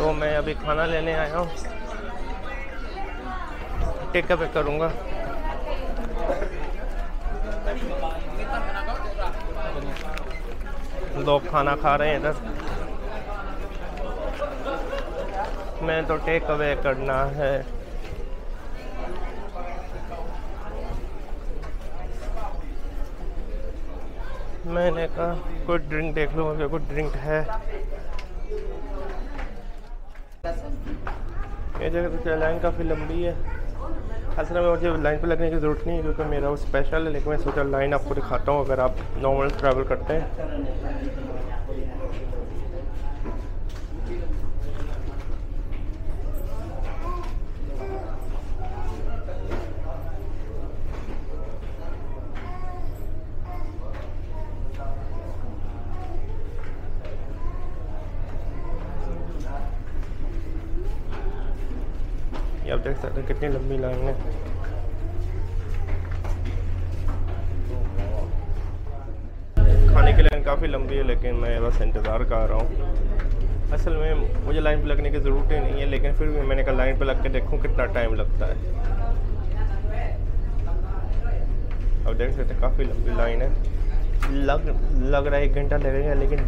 तो मैं अभी खाना लेने आया हूँ, टेक अवे करूँगा। लोग खाना खा रहे हैं इधर, मैं तो टेक अवे करना है। मैंने कहा कोई ड्रिंक देख लो, अगर कोई ड्रिंक है। ये जगह तो लाइन काफ़ी लंबी है। असल में मुझे लाइन पे लगने की ज़रूरत नहीं है क्योंकि मेरा वो स्पेशल है, लेकिन मैं सोचा लाइन आपको दिखाता हूँ अगर आप नॉर्मल ट्रैवल करते हैं। ये आप देख सकते हैं कितनी लंबी लाइन है। खाने की लाइन काफ़ी लंबी है, लेकिन मैं बस इंतज़ार कर रहा हूँ। असल में मुझे लाइन पे लगने की ज़रूरत ही नहीं है, लेकिन फिर भी मैंने कहा लाइन पे लग के देखूँ कितना टाइम लगता है। अब देख सकते हैं काफ़ी लंबी लाइन है। लग रहा है 1 घंटा लगेगा, लेकिन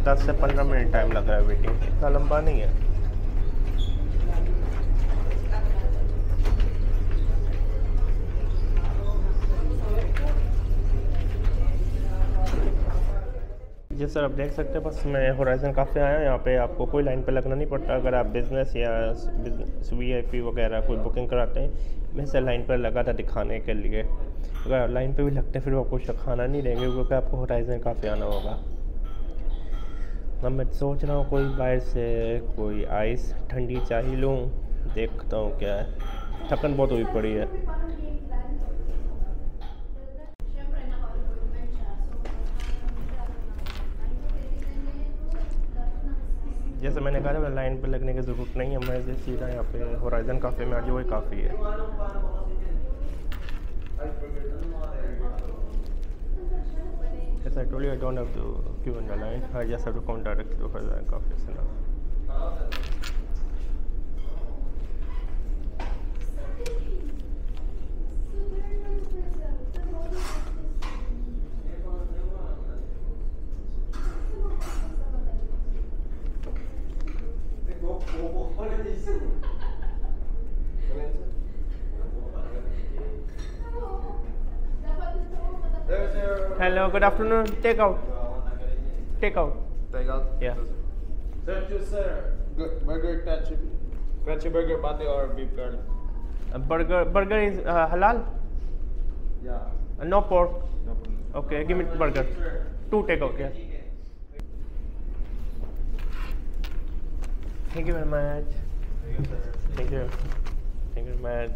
10 से 15 मिनट टाइम लग रहा है वेटिंग, इतना लंबा नहीं है। जी सर, आप देख सकते हैं बस मैं होराइज़न काफ़े आया। यहाँ पे आपको कोई लाइन पे लगना नहीं पड़ता। अगर आप बिज़नेस या VIP वगैरह कोई बुकिंग कराते हैं, मैं से लाइन पर लगा था दिखाने के लिए। अगर आप लाइन पे भी लगते हैं फिर वो कुछ खाना नहीं देंगे क्योंकि आपको होराइज़न काफ़े आना होगा। अब मैं सोच रहा हूँ कोई बाहर से कोई आइस ठंडी चाय लूँ, देखता हूँ क्या है। थकन बहुत हुई पड़ी है। जैसे मैंने कहा था लाइन पे लगने की ज़रूरत नहीं है, मैं जैसे सीधा यहाँ पे होराइज़न काफ़े में आ जाऊँ, वही काफ़ी है। Yes, I told you I don't have to queue in the line. I just have to come directly to Horizon Coffee. Is enough. Hello, good afternoon. Take out. Take out. Take out? Yeah. Thank you, sir. Burger, crunchy burger patty or beef curly? Burger is halal? Yeah. No pork. No problem. Okay, give me burger. 2 take out, yeah. Thank you very much. Thank you, sir. Thank you. Thank you very much.